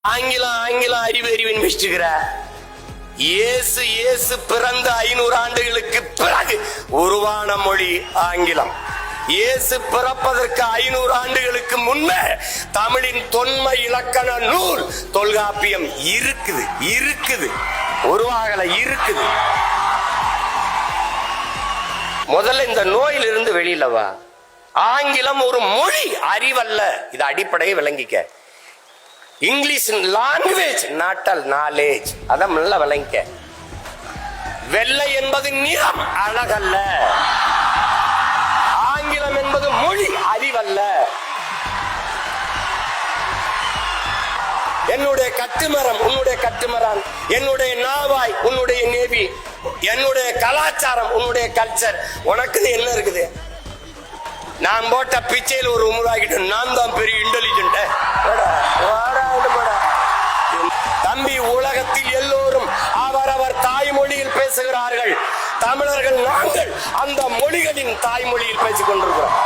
ஆங்கிலம் ஆங்கிலம் அறிவின் வச்சுக்கிற இயேசு இயேசு பிறந்த 500 ஆண்டுகளுக்கு பிறகு உருவான மொழி ஆங்கிலம். இயேசு பிறப்பதற்கு 500 ஆண்டுகளுக்கு முன்பே தமிழின் தொன்மை இலக்கண நூல் தொல்காப்பியம் இருக்குது உருவாகல இருக்குது. முதல்ல இந்த நோயிலிருந்து வெளியில வா. ஆங்கிலம் ஒரு மொழி, அறிவல்ல. இது அடிப்படையை விளங்கிக்க. English language, not knowledge. அதான் நல்லா விளங்கிக்க. வெள்ளை என்பது நிறம், அழகல்ல. ஆங்கிலம் என்பது மொழி, அறிவல்ல. என்னுடைய கட்டுமரம் உன்னுடைய கட்டுமரம், என்னுடைய நாவாய் உன்னுடைய நேவி, என்னுடைய கலாச்சாரம் உன்னுடைய கல்ச்சர். உனக்கு என்ன இருக்குது? நான் போட்ட பிச்சையில் ஒரு உருவாக்கிட்டு நான் தான் பெரிய இன்டெலிஜென்ட். தம்பி, உலகத்தில் எல்லோரும் அவரவர் தாய்மொழியில் பேசுகிறார்கள். தமிழர்கள் நாங்கள் அந்த மொழிகளின் தாய்மொழியில் பேசிக் கொண்டிருக்கிறோம்.